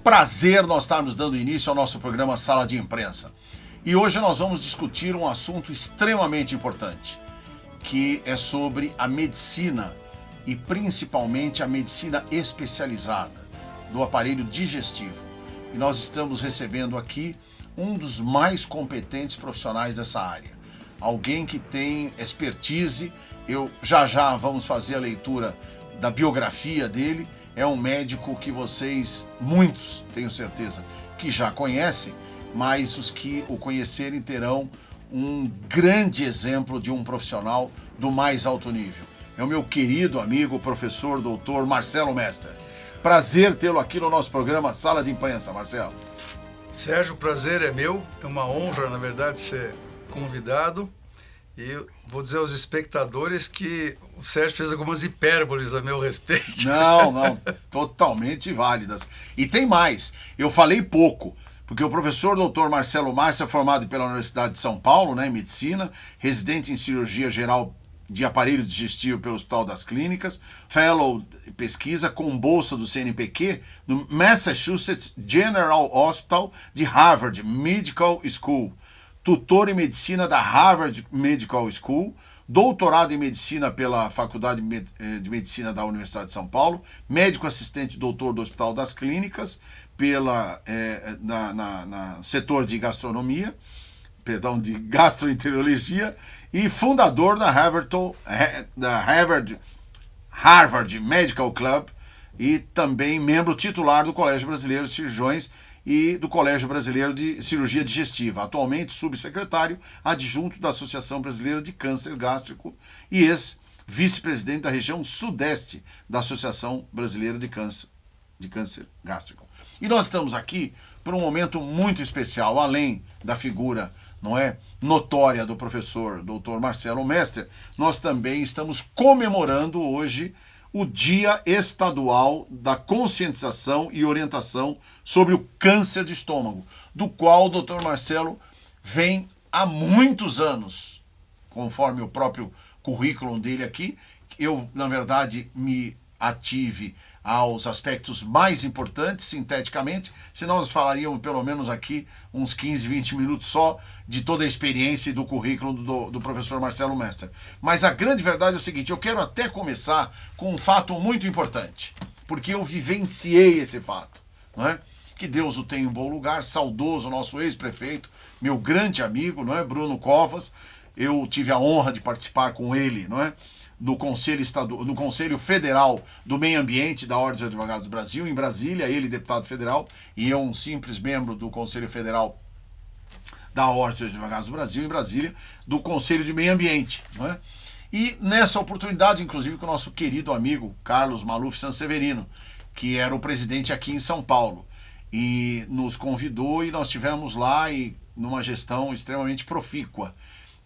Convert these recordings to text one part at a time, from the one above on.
prazer nós estarmos dando início ao nosso programa Sala de Imprensa. E hoje nós vamos discutir um assunto extremamente importante, que é sobre a medicina e principalmente a medicina especializada do aparelho digestivo. E nós estamos recebendo aqui um dos mais competentes profissionais dessa área. Alguém que tem expertise. Eu já vamos fazer a leitura da biografia dele. É um médico que vocês, muitos, tenho certeza, que já conhecem, mas os que o conhecerem terão um grande exemplo de um profissional do mais alto nível. É o meu querido amigo, professor, doutor Marcelo Mestre. Prazer tê-lo aqui no nosso programa Sala de Imprensa, Marcelo. Sérgio, o prazer é meu. É uma honra, na verdade, ser convidado. E eu vou dizer aos espectadores que o Sérgio fez algumas hipérboles a meu respeito. Não, totalmente válidas. E tem mais, eu falei pouco, porque o professor Dr. Marcelo Mestre é formado pela Universidade de São Paulo, em medicina, residente em cirurgia geral de aparelho digestivo pelo Hospital das Clínicas, fellow pesquisa com bolsa do CNPq no Massachusetts General Hospital de Harvard Medical School, tutor em medicina da Harvard Medical School, doutorado em medicina pela Faculdade de Medicina da Universidade de São Paulo, médico assistente doutor do Hospital das Clínicas, na setor de de gastroenterologia, e fundador da Harvard Medical Club e também membro titular do Colégio Brasileiro de Cirurgiões e do Colégio Brasileiro de Cirurgia Digestiva, atualmente subsecretário adjunto da Associação Brasileira de Câncer Gástrico e ex-vice-presidente da região sudeste da Associação Brasileira de Câncer Gástrico. E nós estamos aqui por um momento muito especial, além da figura, notória do professor Dr. Marcelo Mestre, nós também estamos comemorando hoje o Dia Estadual da Conscientização e Orientação sobre o Câncer de Estômago, do qual o Dr. Marcelo vem há muitos anos, conforme o próprio currículo dele aqui. Eu, na verdade, me ative aos aspectos mais importantes, sinteticamente, se nós falaríamos pelo menos aqui uns 15, 20 minutos só de toda a experiência e do currículo do professor Marcelo Mestre. Mas a grande verdade é o seguinte, eu quero até começar com um fato muito importante, porque eu vivenciei esse fato, Que Deus o tenha em bom lugar, saudoso nosso ex-prefeito, meu grande amigo, Bruno Covas. Eu tive a honra de participar com ele, no Conselho Federal do Meio Ambiente da Ordem dos Advogados do Brasil, em Brasília, ele deputado federal, e eu um simples membro do Conselho Federal da Ordem dos Advogados do Brasil, em Brasília, do Conselho de Meio Ambiente. E nessa oportunidade, inclusive, com o nosso querido amigo Carlos Maluf Sanseverino, que era o presidente aqui em São Paulo, e nos convidou e nós estivemos lá numa gestão extremamente profícua.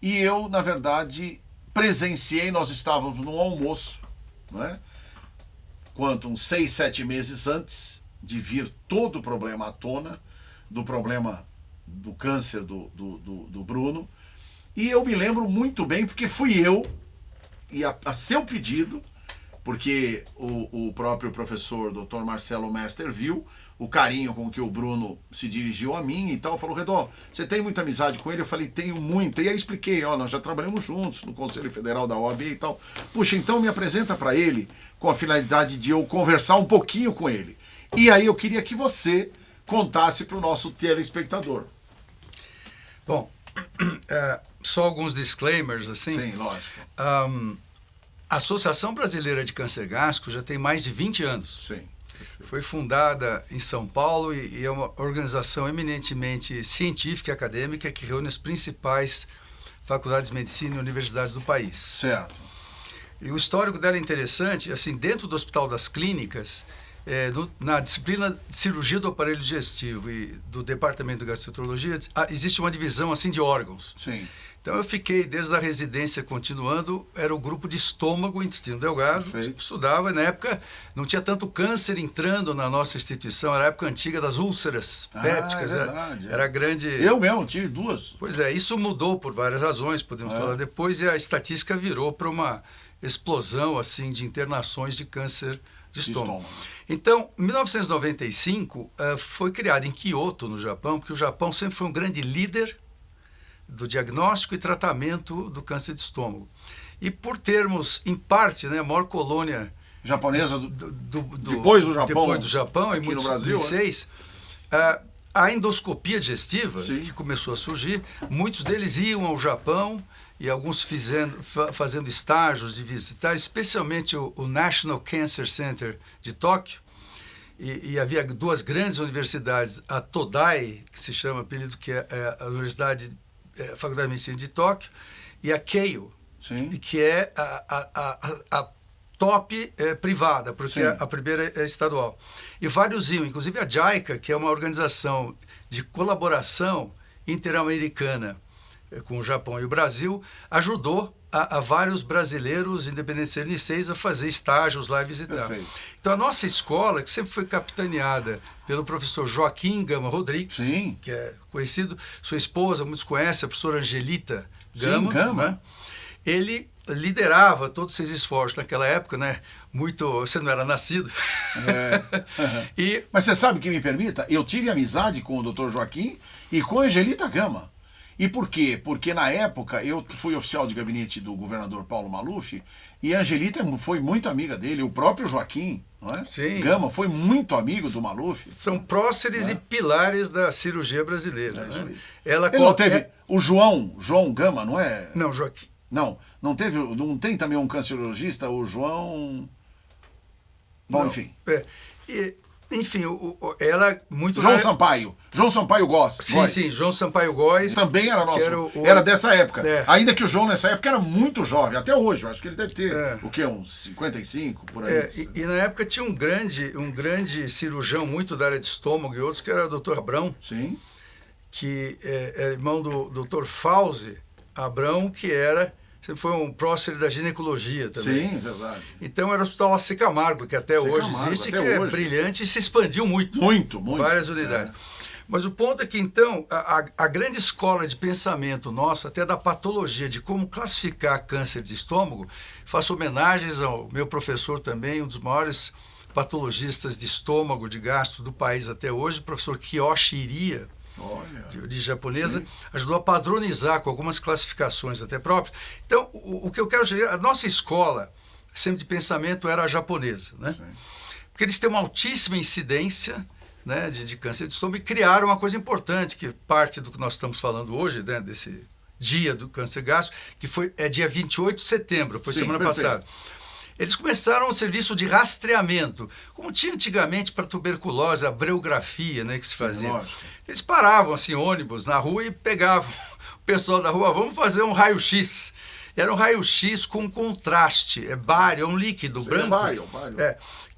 E eu, na verdade, presenciei, nós estávamos num almoço, uns 6, 7 meses antes de vir todo o problema à tona, do problema do câncer do Bruno, e eu me lembro muito bem, porque fui eu, e a seu pedido, porque o próprio professor Dr. Marcelo Mestre viu o carinho com que o Bruno se dirigiu a mim e tal, falou: Redó, você tem muita amizade com ele? Eu falei: tenho muita. E aí expliquei: nós já trabalhamos juntos no Conselho Federal da OAB e tal. Puxa, então me apresenta para ele, com a finalidade de eu conversar um pouquinho com ele. E aí eu queria que você contasse para o nosso telespectador. Bom, só alguns disclaimers, assim. Sim, lógico. A Associação Brasileira de Câncer Gástrico já tem mais de 20 anos. Sim. Foi fundada em São Paulo e é uma organização eminentemente científica e acadêmica que reúne as principais faculdades de medicina e universidades do país. Certo. E o histórico dela é interessante, assim, dentro do Hospital das Clínicas, na disciplina de cirurgia do aparelho digestivo e do departamento de gastroenterologia, existe uma divisão assim de órgãos. Sim. Então eu fiquei desde a residência continuando, era o grupo de estômago e intestino delgado, estudava, e na época não tinha tanto câncer entrando na nossa instituição, era a época antiga das úlceras pépticas, era grande... Eu mesmo tive 2. Pois é, isso mudou por várias razões, podemos falar depois, e a estatística virou para uma explosão assim de internações de câncer de estômago. Então, em 1995, foi criado em Kyoto, no Japão, porque o Japão sempre foi um grande líder do diagnóstico e tratamento do câncer de estômago. E por termos, em parte, né, a maior colônia japonesa depois do Japão, em muitos liceis, a endoscopia digestiva, sim, que começou a surgir, muitos deles iam ao Japão e alguns fazendo estágios de visitar, especialmente o National Cancer Center de Tóquio, e havia duas grandes universidades, a Todai, que se chama, apelido que é a Faculdade de Medicina de Tóquio, e a Keio, sim, que é a top privada, porque a primeira é estadual. E vários iam, inclusive a JICA, que é uma organização de colaboração interamericana com o Japão e o Brasil, ajudou a vários brasileiros, independente de serem liceis, a fazer estágios lá e visitar. Perfeito. Então a nossa escola, que sempre foi capitaneada pelo professor Joaquim Gama Rodrigues, sim, que é conhecido, sua esposa, muitos conhecem, a professora Angelita Gama, sim, Gama. Né? Ele liderava todos esses esforços naquela época, né? Você não era nascido. Mas você sabe que me permita, eu tive amizade com o Dr. Joaquim e com a Angelita Gama. E por quê? Porque na época eu fui oficial de gabinete do governador Paulo Maluf e a Angelita foi muito amiga dele, o próprio Joaquim, não é? Sim. Gama foi muito amigo do Maluf. São próceres e pilares da cirurgia brasileira. Né? Ele não teve o João Gama, não é? Não, Joaquim. Não tem também um cancerologista, o João... Bom, enfim. Enfim, ela muito... João Sampaio Góes. Sim, João Sampaio Góes. Também era nosso, era dessa época. Ainda que o João nessa época era muito jovem, até hoje, eu acho que ele deve ter, o quê, uns 55, por aí. E na época tinha um grande cirurgião, muito da área de estômago e outros, que era o Dr. Abrão. Sim. Que é irmão do Dr. Fauzi Abrão, que sempre foi um prócer da ginecologia também. Sim, verdade. Então era o Hospital AC Camargo, que até hoje existe, que é brilhante e se expandiu muito. Muito. Várias unidades. Mas o ponto é que, então, a grande escola de pensamento nossa, até da patologia, de como classificar câncer de estômago, faço homenagens ao meu professor também, um dos maiores patologistas de estômago, de gastro do país até hoje, o professor Kiyoshi Iria, de japonesa, sim, ajudou a padronizar com algumas classificações até próprias. Então, o que eu quero chegar, a nossa escola, sempre de pensamento, era a japonesa, né? Sim. Porque eles têm uma altíssima incidência, né, de câncer de estômago e criaram uma coisa importante, que parte do que nós estamos falando hoje, né, desse dia do câncer gástrico, que é dia 28 de setembro, foi semana passada. Eles começaram um serviço de rastreamento, como tinha antigamente para tuberculose, a breugrafia, né, que se fazia. Sim, eles paravam assim, ônibus na rua e pegavam o pessoal da rua, vamos fazer um raio-x. Era um raio-x com contraste, bário, um líquido branco. Bário.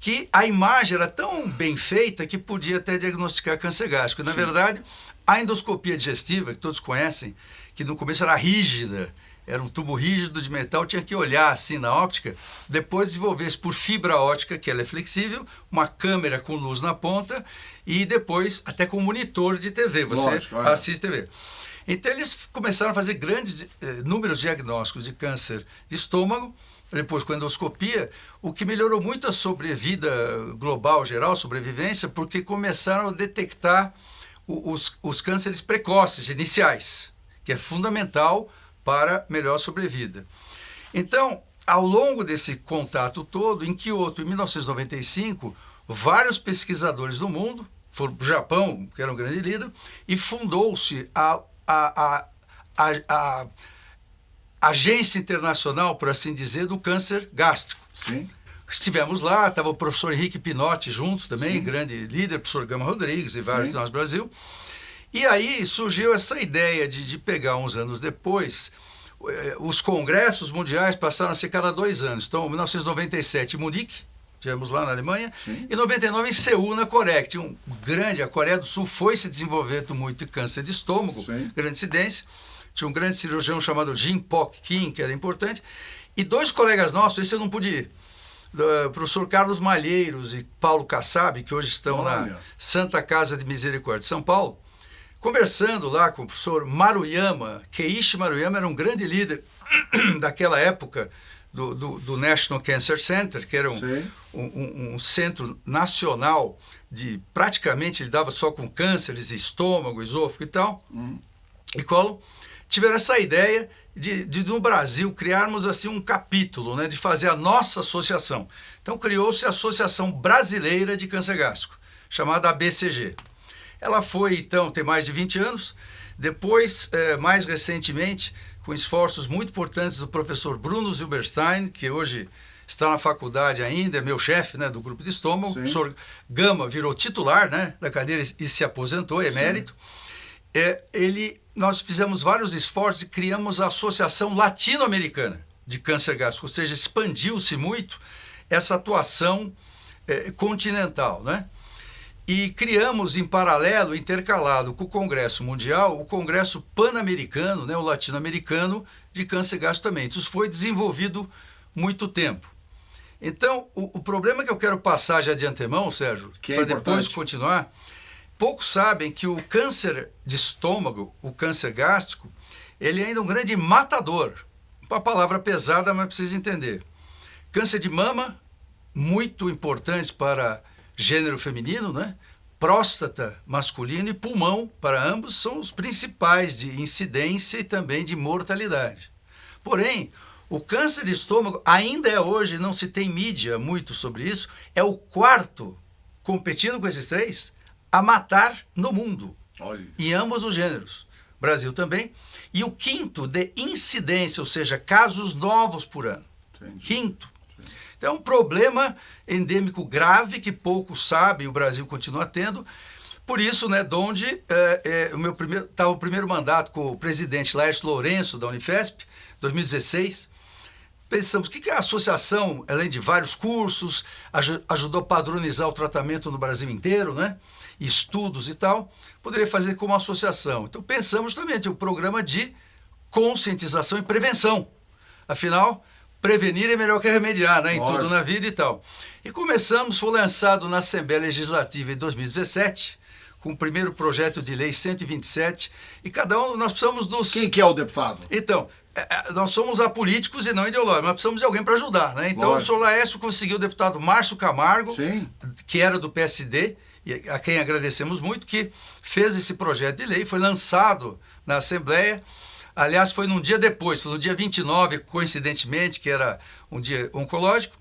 Que a imagem era tão bem feita que podia até diagnosticar câncer gástrico. Na verdade, a endoscopia digestiva, que todos conhecem, que no começo era rígida, era um tubo rígido de metal, tinha que olhar assim na óptica, depois desenvolver-se por fibra óptica, que ela é flexível, uma câmera com luz na ponta e depois até com monitor de TV, você assiste TV. Então eles começaram a fazer grandes números diagnósticos de câncer de estômago, depois com endoscopia, o que melhorou muito a sobrevida global, geral, sobrevivência, porque começaram a detectar os cânceres precoces, iniciais, que é fundamental para melhor sobrevida. Então, ao longo desse contato todo, em Kyoto, em 1995, vários pesquisadores do mundo foram para o Japão, que era um grande líder, e fundou-se a Agência Internacional, por assim dizer, do Câncer Gástrico. Sim. Estivemos lá, estava o professor Henrique Pinotti junto também, sim, grande líder, professor Gama Rodrigues e vários de nós no Brasil. E aí surgiu essa ideia de pegar uns anos depois, os congressos mundiais passaram a ser cada 2 anos. Então, em 1997 em Munique, estivemos lá na Alemanha, sim, e em 99 em Seul, na Coreia, que tinha a Coreia do Sul foi se desenvolvendo muito em câncer de estômago, sim, grande incidência. Tinha um grande cirurgião chamado Jin Pok Kim, que era importante, e 2 colegas nossos, esse eu não pude ir, o professor Carlos Malheiros e Paulo Kassab, que hoje estão na Santa Casa de Misericórdia de São Paulo, conversando lá com o professor Maruyama. Keiichi Maruyama era um grande líder daquela época do National Cancer Center, que era um centro nacional de praticamente lidava só com cânceres, estômago, esôfago e tal, e cólon, tiveram essa ideia de no Brasil criarmos assim um capítulo, né, de fazer a nossa associação. Então criou-se a Associação Brasileira de Câncer Gástrico, chamada ABCG. Ela foi, então, tem mais de 20 anos. Depois, mais recentemente, com esforços muito importantes do professor Bruno Zilberstein, que hoje está na faculdade ainda, é meu chefe, né, do grupo de estômago. O professor Gama virou titular, né, da cadeira e se aposentou, emérito. Nós fizemos vários esforços e criamos a Associação Latino-Americana de Câncer Gástrico, ou seja, expandiu-se muito essa atuação continental, né? E criamos em paralelo, intercalado com o Congresso Mundial, o Congresso Pan-Americano, né, o Latino-Americano de Câncer Gástrico também. Isso foi desenvolvido muito tempo. Então, o problema que eu quero passar já de antemão, Sérgio, para depois continuar, poucos sabem que o câncer de estômago, o câncer gástrico, ele é ainda um grande matador. Uma palavra pesada, mas precisa entender. Câncer de mama, muito importante para gênero feminino, né? Próstata masculino e pulmão, para ambos, são os principais de incidência e também de mortalidade. Porém, o câncer de estômago ainda é hoje, não se tem mídia muito sobre isso, é o quarto, competindo com esses três, a matar no mundo, em ambos os gêneros. Brasil também. E o quinto de incidência, ou seja, casos novos por ano. Entendi. Quinto. Então, é um problema endêmico grave que poucos sabem, o Brasil continua tendo. Por isso, né, donde estava o primeiro mandato com o presidente Laércio Lourenço, da Unifesp, 2016. Pensamos, o que a associação, além de vários cursos, ajudou a padronizar o tratamento no Brasil inteiro, né? Estudos e tal, poderia fazer como associação. Então, pensamos também em um programa de conscientização e prevenção. Afinal, prevenir é melhor que remediar, né? Em tudo na vida e tal. E começamos, foi lançado na Assembleia Legislativa em 2017, com o primeiro projeto de lei 127, e cada um, nós precisamos dos... Quem que é o deputado? Então, nós somos apolíticos e não ideológicos, mas precisamos de alguém para ajudar, né? Então, o senhor Laércio conseguiu o deputado Márcio Camargo, que era do PSD, e a quem agradecemos muito, que fez esse projeto de lei, foi lançado na Assembleia. Aliás, foi num dia depois, foi no dia 29, coincidentemente, que era um dia oncológico,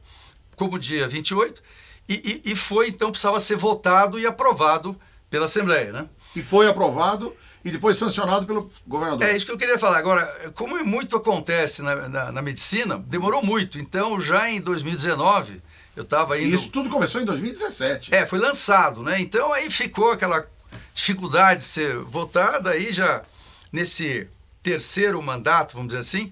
como dia 28, e foi, então, precisava ser votado e aprovado pela Assembleia, né? E foi aprovado e depois sancionado pelo governador. É isso que eu queria falar. Agora, como muito acontece na medicina, demorou muito. Então, já em 2019, eu estava indo... Isso tudo começou em 2017. Foi lançado, né? Então, aí ficou aquela dificuldade de ser votada, aí já nesse terceiro mandato, vamos dizer assim,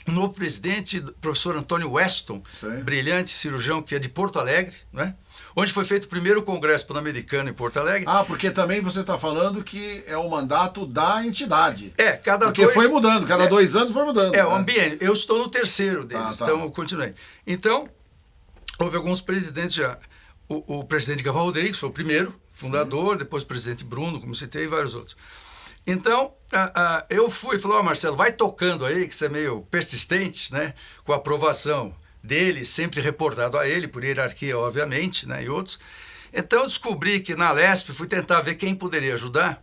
o novo presidente, o professor Antônio Weston, brilhante cirurgião que é de Porto Alegre, né? Onde foi feito o primeiro congresso pan-americano em Porto Alegre. Porque também você está falando que é o mandato da entidade. Porque foi mudando, cada 2 anos foi mudando. O ambiente. Eu estou no terceiro deles, então eu continuei. Então, houve alguns presidentes já. O presidente Gamal Rodrigues foi o primeiro, fundador, depois o presidente Bruno, como citei, e vários outros. Então, eu fui e falei, Marcelo, vai tocando aí, que você é meio persistente, né, com a aprovação dele, sempre reportado a ele, por hierarquia, obviamente, né, e outros. Então, eu descobri que na LESP, fui tentar ver quem poderia ajudar,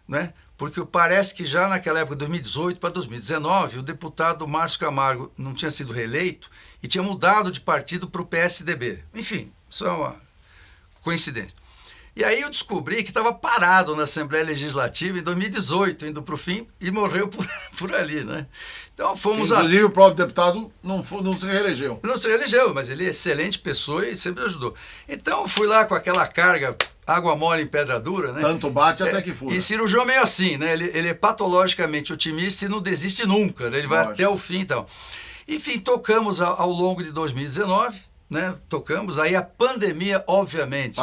né, porque parece que já naquela época, 2018 para 2019, o deputado Márcio Camargo não tinha sido reeleito e tinha mudado de partido para o PSDB. Enfim, só uma coincidência. E aí eu descobri que estava parado na Assembleia Legislativa em 2018, indo para o fim, e morreu por ali, né? Então fomos... Inclusive o próprio deputado não se reelegeu. Não se reelegeu, mas ele é excelente pessoa e sempre ajudou. Então eu fui lá com aquela carga, água mole em pedra dura, né? Tanto bate até que fura. E cirurgião é meio assim, né? Ele é patologicamente otimista e não desiste nunca, né? Ele vai até o fim e tal. Enfim, tocamos ao longo de 2019... né? Tocamos, aí a pandemia, obviamente,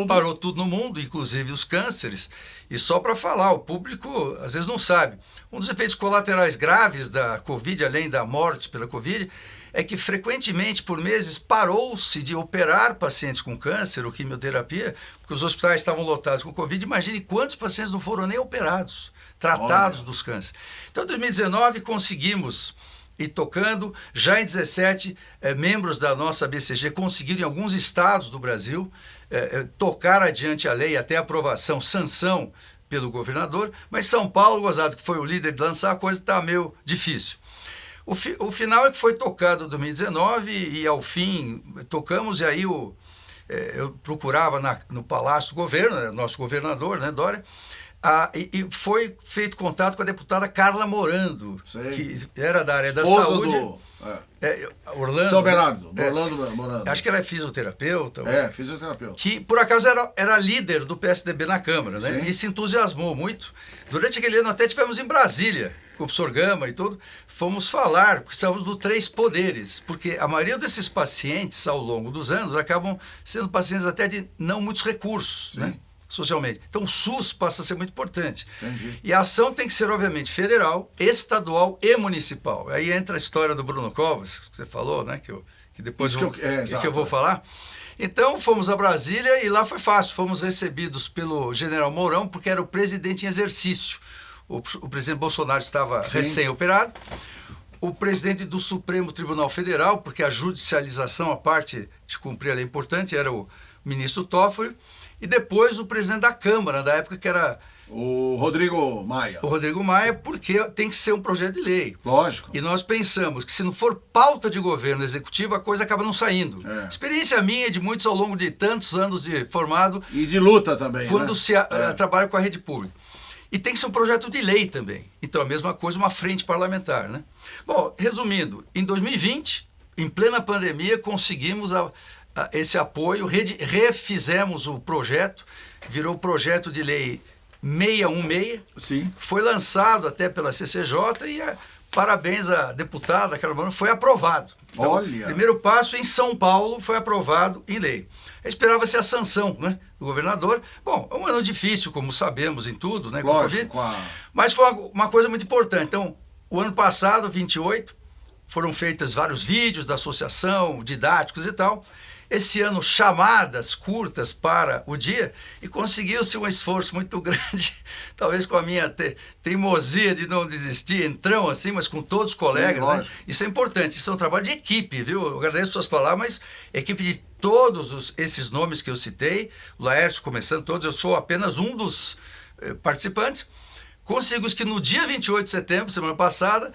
parou tudo no mundo, inclusive os cânceres. E só para falar, o público às vezes não sabe. Um dos efeitos colaterais graves da Covid, além da morte pela Covid, é que frequentemente, por meses, parou-se de operar pacientes com câncer ou quimioterapia, porque os hospitais estavam lotados com Covid. Imagine quantos pacientes não foram nem operados, tratados dos cânceres. Então, em 2019, conseguimos e tocando. Já em 17, membros da nossa BCG conseguiram em alguns estados do Brasil tocar adiante a lei até aprovação, sanção pelo governador. Mas São Paulo, gozado, que foi o líder de lançar, a coisa está meio difícil. O final é que foi tocado em 2019 e ao fim tocamos, e aí eu procurava no Palácio do Governo, né, nosso governador, né, Dória, e foi feito contato com a deputada Carla Morando, que era da área da saúde. Orlando. São Bernardo, Orlando Morando. Acho que ela é fisioterapeuta. Fisioterapeuta. Que, por acaso, era líder do PSDB na Câmara, né? E se entusiasmou muito. Durante aquele ano até tivemos em Brasília, com o professor Gama e tudo, fomos falar, porque estávamos dos 3 poderes, porque a maioria desses pacientes, ao longo dos anos, acabam sendo pacientes até de não muitos recursos, né? Socialmente. Então o SUS passa a ser muito importante. Entendi. E a ação tem que ser, obviamente, federal, estadual e municipal. Aí entra a história do Bruno Covas, que você falou, né? Que depois que eu vou falar. Então fomos a Brasília e lá foi fácil. Fomos recebidos pelo general Mourão, porque era o presidente em exercício. O presidente Bolsonaro estava recém-operado. O presidente do Supremo Tribunal Federal, porque a judicialização, a parte de cumprir a lei importante, era o ministro Toffoli. E depois o presidente da Câmara, da época, que era... O Rodrigo Maia. O Rodrigo Maia, porque tem que ser um projeto de lei. Lógico. E nós pensamos que se não for pauta de governo executivo, a coisa acaba não saindo. Experiência minha de muitos ao longo de tantos anos de formado. E de luta também, quando se trabalha com a rede pública. E tem que ser um projeto de lei também. Então, a mesma coisa, uma frente parlamentar, né? Bom, resumindo, em 2020, em plena pandemia, conseguimos esse apoio, refizemos o projeto, virou o projeto de lei 616, Sim. Foi lançado até pela CCJ e parabéns à deputada Carla Morando, foi aprovado. Então, Olha! Primeiro passo em São Paulo foi aprovado em lei. Esperava-se a sanção, né, do governador. Bom, é um ano difícil, como sabemos em tudo, né, com Lógico, o Covid, mas foi uma coisa muito importante. Então, o ano passado, 28, foram feitos vários vídeos da associação, didáticos e tal. Esse ano, chamadas curtas para o dia, e conseguiu-se um esforço muito grande, talvez com a minha teimosia de não desistir, entrão assim, mas com todos os colegas. Sim, né? Isso é importante, isso é um trabalho de equipe, viu? Eu agradeço suas palavras, mas equipe de todos esses nomes que eu citei, o Laércio começando todos, eu sou apenas um dos participantes. Conseguimos que no dia 28 de setembro, semana passada,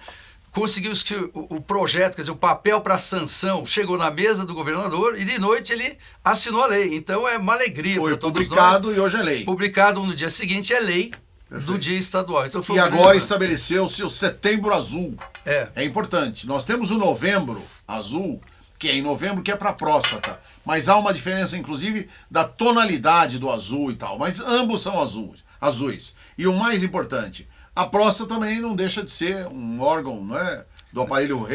conseguimos que o projeto, quer dizer, o papel para sanção chegou na mesa do governador e de noite ele assinou a lei. Então é uma alegria para todos nós. Foi publicado e hoje é lei. Publicado no dia seguinte é lei. Perfeito. Do dia estadual. Então, foi e agora estabeleceu-se o Setembro Azul. É importante. Nós temos o Novembro Azul, que é em novembro, que é para próstata. Mas há uma diferença, inclusive, da tonalidade do azul e tal. Mas ambos são azuis. E o mais importante, a próstata também não deixa de ser um órgão, não é, do aparelho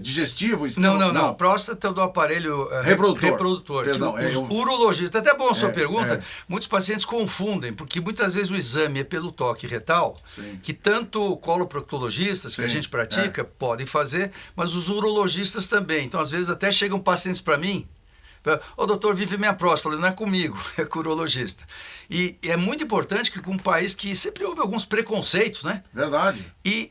digestivo. Não. A próstata é do aparelho reprodutor. Perdão, os urologistas, até bom a sua pergunta, muitos pacientes confundem, porque muitas vezes o exame é pelo toque retal, que tanto coloproctologistas, que a gente pratica, podem fazer, mas os urologistas também. Então, às vezes, até chegam pacientes para mim, doutor, vive minha próstata. Eu falei, não é comigo, é com o urologista. E é muito importante que com um país que sempre houve alguns preconceitos, né? Verdade. E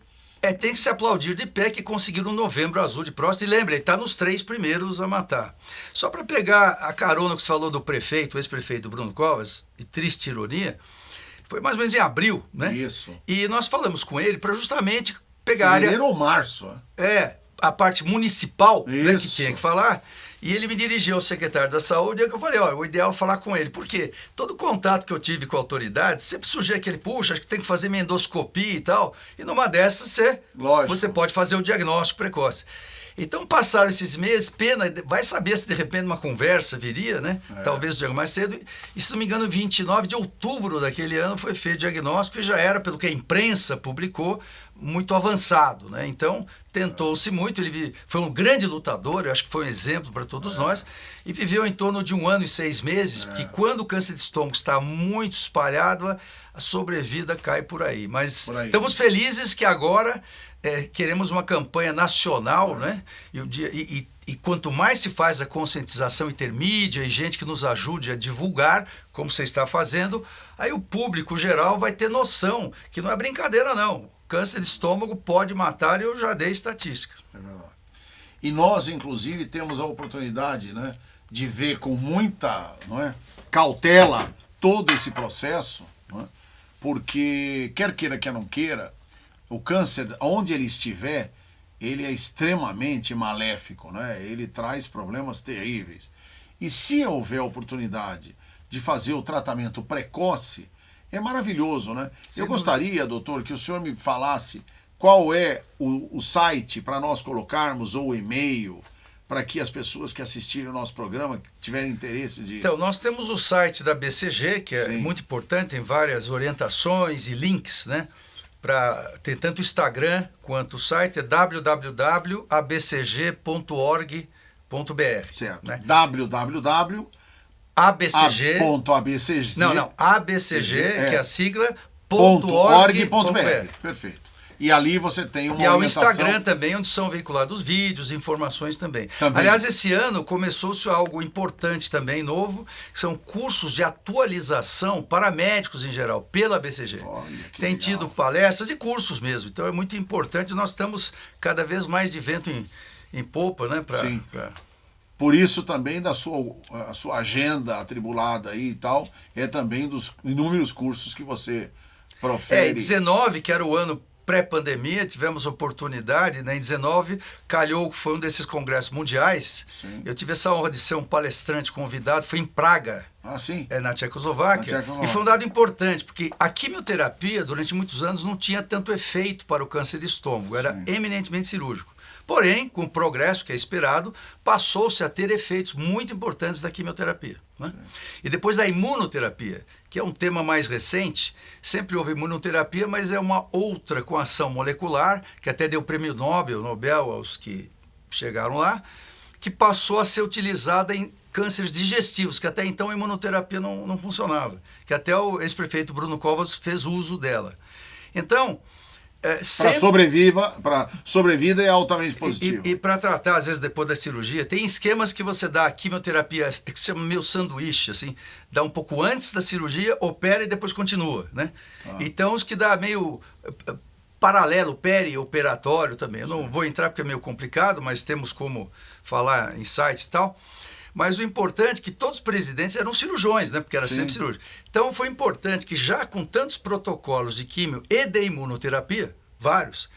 tem que se aplaudir de pé que conseguiram um Novembro Azul de próstata. E lembre, ele está nos 3 primeiros a matar. Só para pegar a carona que você falou do prefeito, o ex-prefeito Bruno Covas, e triste ironia, foi mais ou menos em abril, né? Isso. E nós falamos com ele para justamente pegar a área... Fevereiro ou março. A parte municipal, né, que tinha que falar. E ele me dirigiu ao secretário da Saúde, e eu falei, o ideal é falar com ele, porque todo contato que eu tive com a autoridade, sempre surgia aquele, puxa, acho que tem que fazer minha endoscopia e tal, e numa dessas você pode fazer o diagnóstico precoce. Então passaram esses meses, pena, vai saber se de repente uma conversa viria, né? Talvez o diagnóstico mais cedo, e se não me engano, 29 de outubro daquele ano foi feito o diagnóstico e já era, pelo que a imprensa publicou, muito avançado, né? Então tentou-se muito, ele foi um grande lutador, eu acho que foi um exemplo para todos nós, e viveu em torno de 1 ano e 6 meses, porque quando o câncer de estômago está muito espalhado, a sobrevida cai por aí. Mas estamos felizes que agora queremos uma campanha nacional, né? E quanto mais se faz a conscientização intermídia e gente que nos ajude a divulgar, como você está fazendo, aí o público geral vai ter noção que não é brincadeira, não. câncer de estômago pode matar, e eu já dei estatística. É verdade. E nós, inclusive, temos a oportunidade, né, de ver com muita, não é, cautela todo esse processo, não é? Porque, quer queira, quer não queira, o câncer, onde ele estiver, ele é extremamente maléfico, né? Ele traz problemas terríveis. E se houver oportunidade de fazer o tratamento precoce, é maravilhoso, né? Eu gostaria, doutor, que o senhor me falasse qual é o site para nós colocarmos, ou o e-mail, para que as pessoas que assistirem o nosso programa tiverem interesse de... Então, nós temos o site da BCG, que é muito importante, tem várias orientações e links, né? Tem tanto o Instagram quanto o site, é www.abcg.org.br. Certo. Né? www.abcg. Não, ABCG, que é a sigla, .org.br. Perfeito. E ali você tem uma orientação. E ao Instagram também, onde são veiculados vídeos, informações também. Aliás, esse ano começou-se algo importante também, novo, que são cursos de atualização para médicos em geral, pela BCG. Tem tido palestras e cursos mesmo, então é muito importante. Nós estamos cada vez mais de vento em popa, né? Por isso também a sua agenda atribulada aí e tal, é também dos inúmeros cursos que você profere. Em 19, que era o ano pré-pandemia, tivemos oportunidade, né? Em 19, calhou que foi um desses congressos mundiais. Sim. Eu tive essa honra de ser um palestrante convidado, foi em Praga, na Tchecoslováquia. E foi um dado importante, porque a quimioterapia, durante muitos anos, não tinha tanto efeito para o câncer de estômago, era eminentemente cirúrgico. Porém, com o progresso que é esperado, passou-se a ter efeitos muito importantes da quimioterapia. Né? E depois da imunoterapia, que é um tema mais recente, sempre houve imunoterapia, mas é uma outra com ação molecular, que até deu prêmio Nobel aos que chegaram lá, que passou a ser utilizada em cânceres digestivos, que até então a imunoterapia não funcionava, que até o ex-prefeito Bruno Covas fez uso dela. Então... Para sobrevida é altamente positivo. E para tratar, às vezes, depois da cirurgia, tem esquemas que você dá a quimioterapia, que se chama meio sanduíche, assim, dá um pouco antes da cirurgia, opera e depois continua, né? Então, os que dá meio paralelo, peri-operatório também. Eu não vou entrar porque é meio complicado, mas temos como falar em sites e tal. Mas o importante é que todos os presidentes eram cirurgiões, né? Porque era sempre cirúrgico. Então foi importante que, já com tantos protocolos de químio e de imunoterapia, vários,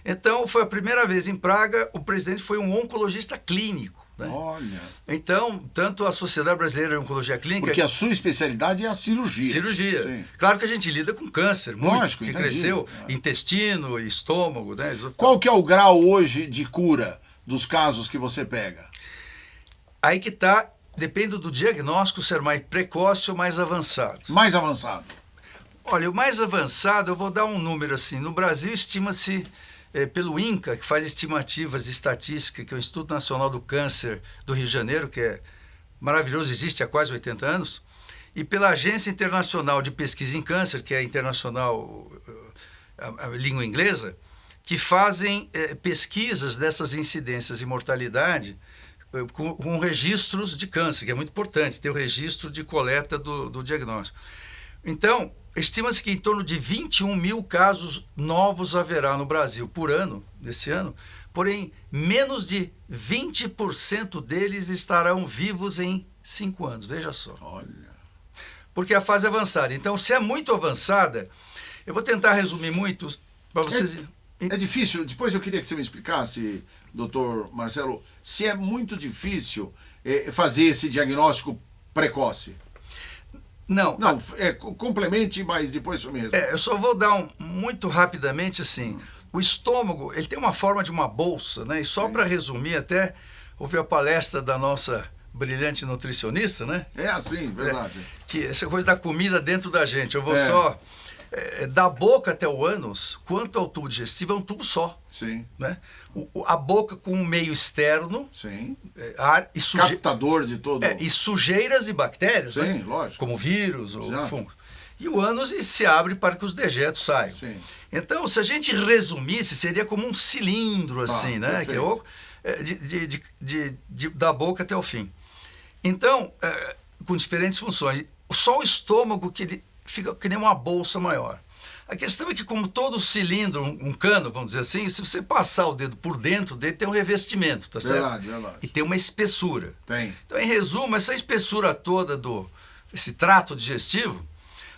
então foi a primeira vez em Praga, o presidente foi um oncologista clínico. Né? Olha. Então, tanto a Sociedade Brasileira de Oncologia Clínica... Porque a sua especialidade é a cirurgia. Cirurgia. Sim. Claro que a gente lida com câncer, lógico, que cresceu, intestino, estômago, né? Qual que é o grau hoje de cura dos casos que você pega? Aí que está, depende do diagnóstico ser mais precoce ou mais avançado. Mais avançado. Olha, o mais avançado, eu vou dar um número assim. No Brasil, estima-se, pelo INCA, que faz estimativas de estatística, que é o Instituto Nacional do Câncer do Rio de Janeiro, que é maravilhoso, existe há quase 80 anos, e pela Agência Internacional de Pesquisa em Câncer, que é a internacional, a língua inglesa, que fazem pesquisas dessas incidências e mortalidade com registros de câncer, que é muito importante, ter o registro de coleta do diagnóstico. Então, estima-se que em torno de 21 mil casos novos haverá no Brasil por ano, nesse ano, porém, menos de 20% deles estarão vivos em 5 anos, veja só. Olha. Porque a fase é avançada. Então, se é muito avançada, eu vou tentar resumir muito para vocês... É difícil, depois eu queria que você me explicasse, doutor Marcelo, se é muito difícil fazer esse diagnóstico precoce. Não, complemente, mas depois isso mesmo. Eu só vou dar muito rapidamente assim. O estômago, ele tem uma forma de uma bolsa, né? E só para resumir, até ouvi a palestra da nossa brilhante nutricionista, né? É assim, verdade. Que essa coisa da comida dentro da gente. Eu vou só... da boca até o ânus, quanto ao tubo digestivo, é um tubo só. Sim. Né? A boca com um meio externo, sim. Ar e captador de todo. E sujeiras e bactérias, sim, né? Lógico. Como vírus ou fungos. E o ânus se abre para que os dejetos saiam. Sim. Então, se a gente resumisse, seria como um cilindro assim, né? Que é da boca até o fim. Então, com diferentes funções. Só o estômago que ele fica que nem uma bolsa maior. A questão é que, como todo cilindro, um cano, vamos dizer assim, se você passar o dedo por dentro dele, tem um revestimento, tá certo? Verdade, verdade. E tem uma espessura. Tem. Então, em resumo, essa espessura toda esse trato digestivo,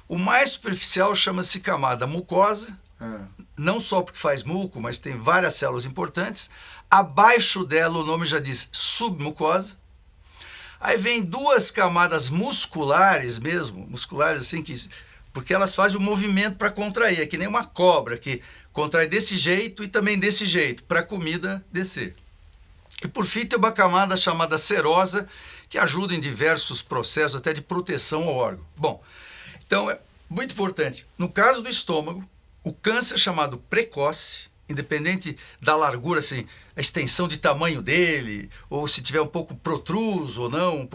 o mais superficial chama-se camada mucosa, não só porque faz muco, mas tem várias células importantes. Abaixo dela, o nome já diz submucosa. Aí vem duas camadas musculares mesmo, musculares assim, porque elas fazem o movimento para contrair, é que nem uma cobra que contrai desse jeito e também desse jeito, para a comida descer. E por fim tem uma camada chamada serosa, que ajuda em diversos processos até de proteção ao órgão. Bom, então é muito importante. No caso do estômago, o câncer chamado precoce, independente da largura, assim, a extensão de tamanho dele, ou se tiver um pouco protruso ou não,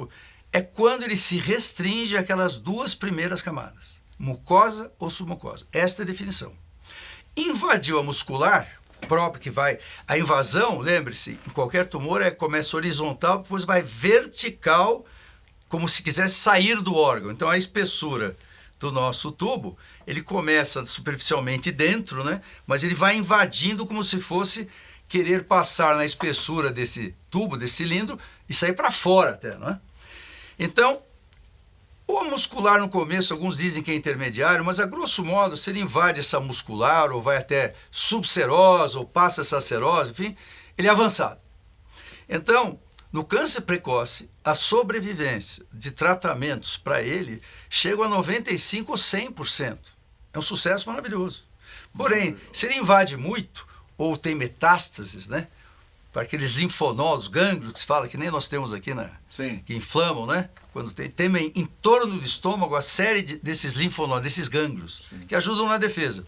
é quando ele se restringe àquelas duas primeiras camadas, mucosa ou submucosa. Esta é a definição. Invadiu a muscular, próprio que vai... A invasão, lembre-se, em qualquer tumor começa horizontal, depois vai vertical, como se quisesse sair do órgão. Então a espessura do nosso tubo, ele começa superficialmente dentro, né? Mas ele vai invadindo como se fosse querer passar na espessura desse tubo, desse cilindro, e sair para fora até, não é? Então, o muscular no começo, alguns dizem que é intermediário, mas a grosso modo, se ele invade essa muscular, ou vai até subserosa, ou passa essa serosa, enfim, ele é avançado. Então, no câncer precoce, a sobrevivência de tratamentos para ele chega a 95% ou 100%. É um sucesso maravilhoso. Porém, se ele invade muito, ou tem metástases, né? Para aqueles linfonodos, gânglios, que se fala, que nem nós temos aqui, né? Sim. Que inflamam, né? Quando tem em torno do estômago a série desses linfonodos, desses gânglios, sim, que ajudam na defesa.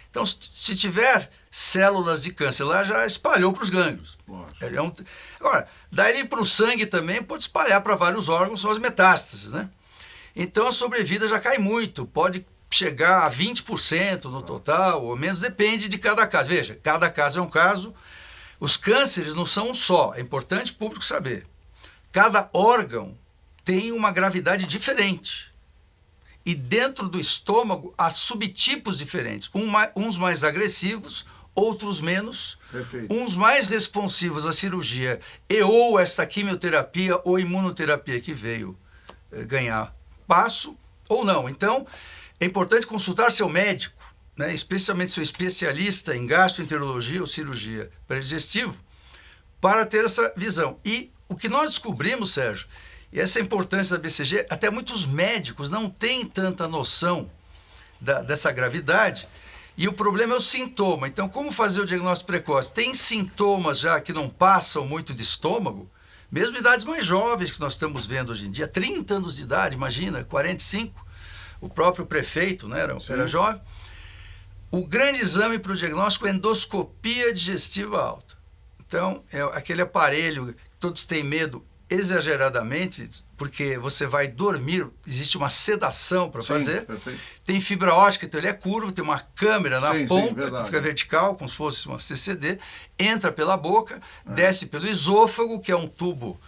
Então, se tiver células de câncer lá, já espalhou para os gânglios. Agora, daí para o sangue também pode espalhar para vários órgãos, são as metástases, né? Então, a sobrevida já cai muito, pode chegar a 20% no total, ou menos, depende de cada caso. Veja, cada caso é um caso. Os cânceres não são um só, é importante o público saber. Cada órgão tem uma gravidade diferente. E dentro do estômago há subtipos diferentes, uns mais agressivos, outros menos, perfeito, uns mais responsivos à cirurgia ou esta quimioterapia ou imunoterapia que veio ganhar passo ou não. Então, é importante consultar seu médico, né, especialmente seu especialista em gastroenterologia ou cirurgia pré-digestivo, para ter essa visão. E o que nós descobrimos, Sérgio, e essa é a importância da BCG, até muitos médicos não têm tanta noção dessa gravidade, e o problema é o sintoma. Então, como fazer o diagnóstico precoce? Tem sintomas já que não passam muito de estômago, mesmo idades mais jovens que nós estamos vendo hoje em dia, 30 anos de idade, imagina, 45, o próprio prefeito, né, era jovem. O grande exame para o diagnóstico é endoscopia digestiva alta. Então, é aquele aparelho que todos têm medo exageradamente, porque você vai dormir, existe uma sedação para fazer. Perfeito. Tem fibra ótica, então ele é curvo, tem uma câmera na ponta que fica vertical, como se fosse uma CCD, entra pela boca, desce pelo esôfago, que é um tubo,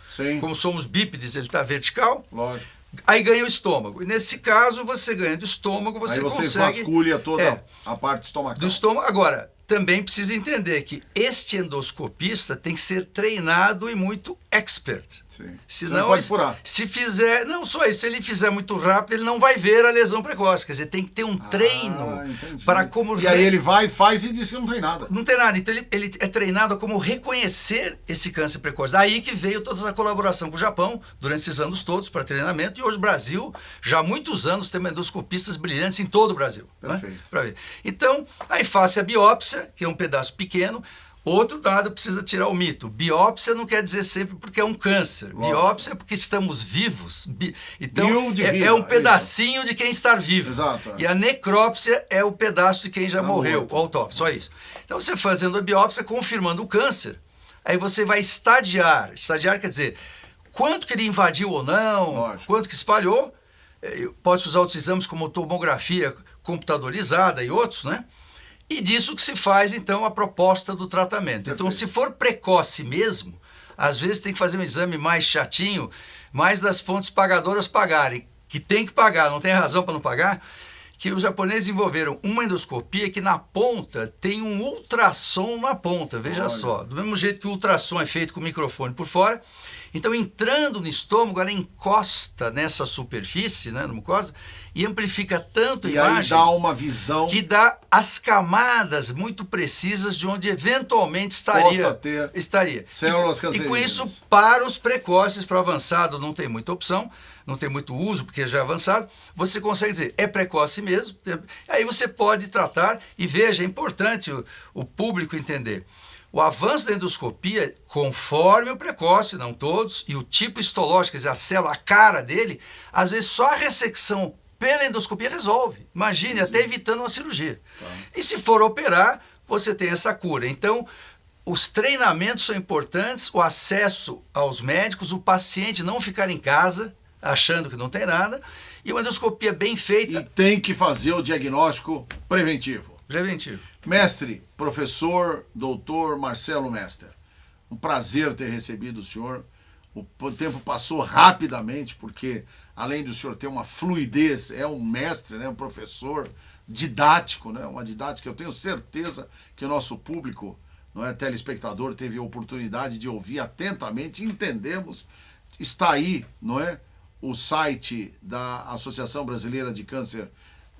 como somos bípedes, ele está vertical. Lógico. Aí ganha o estômago. E nesse caso, você ganha do estômago, você consegue... Aí você vasculha toda a parte estomacal. Do estômago. Agora, também precisa entender que este endoscopista tem que ser treinado e muito expert. Sim. Senão, você não pode furar. Se fizer... Não só isso, se ele fizer muito rápido, ele não vai ver a lesão precoce. Quer dizer, tem que ter um treino para como... E aí ele vai, faz e diz que não tem nada. Não tem nada. Então ele é treinado a como reconhecer esse câncer precoce. Daí que veio toda essa colaboração com o Japão, durante esses anos todos, para treinamento. E hoje o Brasil, já há muitos anos, tem endoscopistas brilhantes em todo o Brasil. Perfeito. Né? Para ver. Então, aí faça a biópsia, que é um pedaço pequeno. Outro dado, precisa tirar o mito. Biópsia não quer dizer sempre porque é um câncer. Lógico. Biópsia é porque estamos vivos. Então, é um pedacinho de quem está vivo. Exato. E a necrópsia é o pedaço de quem já morreu, o autópsia, só isso. Então, você fazendo a biópsia, confirmando o câncer, aí você vai estadiar. Estadiar quer dizer quanto que ele invadiu ou não, lógico, quanto que espalhou. Pode usar outros exames como tomografia computadorizada e outros, né? E disso que se faz, então, a proposta do tratamento. Perfeito. Então, se for precoce mesmo, às vezes tem que fazer um exame mais chatinho, mais das fontes pagadoras pagarem, que tem que pagar, não tem razão para não pagar. que os japoneses desenvolveram uma endoscopia que na ponta tem um ultrassom na ponta, veja só. Do mesmo jeito que o ultrassom é feito com o microfone por fora. Então, entrando no estômago, ela encosta nessa superfície, né, na mucosa, e amplifica tanto a imagem... E aí dá uma visão... Que dá as camadas muito precisas de onde eventualmente estaria. Células cancerígenas. E com isso, para os precoces, para o avançado, não tem muita opção, não tem muito uso, porque já é avançado, você consegue dizer, é precoce mesmo, aí você pode tratar, e veja, é importante o público entender. O avanço da endoscopia, conforme o precoce, não todos, e o tipo histológico, quer dizer, a célula, a cara dele, às vezes só a ressecção pela endoscopia resolve. Imagine, até evitando uma cirurgia. E se for operar, você tem essa cura. Então, os treinamentos são importantes, o acesso aos médicos, o paciente não ficar em casa achando que não tem nada, e uma endoscopia bem feita. E tem que fazer o diagnóstico preventivo. Preventivo. Mestre, professor, doutor Marcelo Mester, um prazer ter recebido o senhor. O tempo passou rapidamente, porque além do senhor ter uma fluidez, é um mestre, né, um professor didático, né, uma didática, eu tenho certeza que o nosso público, não é, telespectador, teve a oportunidade de ouvir atentamente, entendemos, está aí, não é, o site da Associação Brasileira de Câncer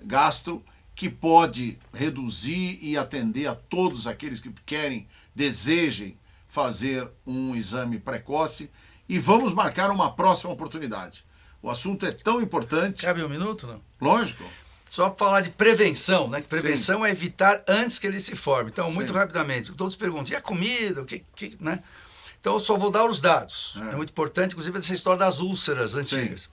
Gastro, que pode reduzir e atender a todos aqueles que querem, desejem fazer um exame precoce, e vamos marcar uma próxima oportunidade. O assunto é tão importante. Cabe um minuto, não? Lógico. Só para falar de prevenção, né? Que prevenção Sim. é evitar antes que ele se forme. Então, muito Sim. rapidamente, todos perguntam, e a comida? O que né? Então, eu só vou dar os dados. É muito importante, inclusive, essa história das úlceras antigas. Sim.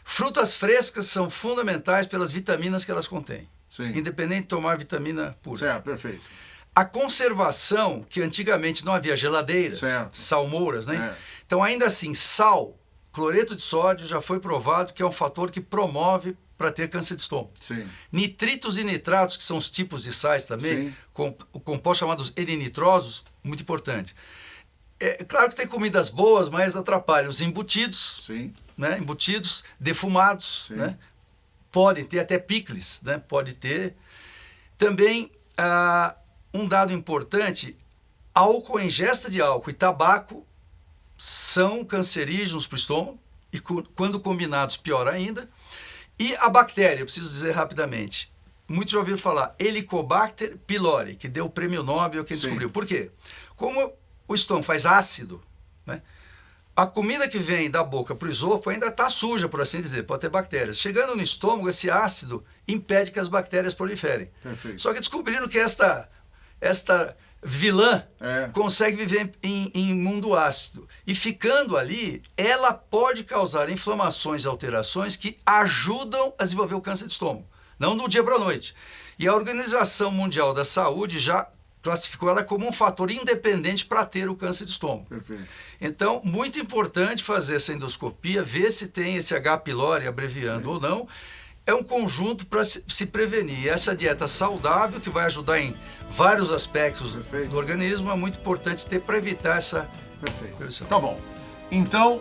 Frutas frescas são fundamentais pelas vitaminas que elas contêm. Sim. Independente de tomar vitamina pura. Certo, perfeito. A conservação, que antigamente não havia geladeiras, certo. Salmouras, né? É. Então, ainda assim, sal, cloreto de sódio já foi provado que é um fator que promove para ter câncer de estômago. Sim. Nitritos e nitratos, que são os tipos de sais também, o composto chamados N-nitrosos, muito importante. É claro que tem comidas boas, mas atrapalham os embutidos, Sim. Né? Embutidos, defumados, né? Podem ter até picles, né? Pode ter. Também, um dado importante, álcool, ingesta de álcool e tabaco são cancerígenos para o estômago, e quando combinados, pior ainda. E a bactéria, eu preciso dizer rapidamente, muitos já ouviram falar Helicobacter pylori, que deu o prêmio Nobel, quem descobriu. Por quê? Como o estômago faz ácido, né? A comida que vem da boca para o esôfago ainda está suja, por assim dizer, pode ter bactérias. Chegando no estômago, esse ácido impede que as bactérias proliferem. Perfeito. Só que descobriram que esta vilã consegue viver em mundo ácido. E ficando ali, ela pode causar inflamações e alterações que ajudam a desenvolver o câncer de estômago. Não do dia para a noite. E a Organização Mundial da Saúde já classificou ela como um fator independente para ter o câncer de estômago. Perfeito. Então, muito importante fazer essa endoscopia, ver se tem esse H. pylori, abreviando ou não. É um conjunto para se prevenir. Essa dieta saudável, que vai ajudar em vários aspectos do organismo, é muito importante ter para evitar essa prevenção. Tá bom. Então,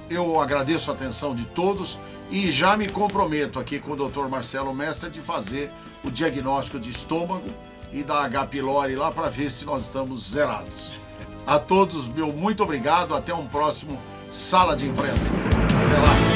eu agradeço a atenção de todos e já me comprometo aqui com o Dr. Marcelo Mester de fazer o diagnóstico de estômago e da H. pylori lá para ver se nós estamos zerados. A todos, meu muito obrigado. Até um próximo Sala de Imprensa. Até lá.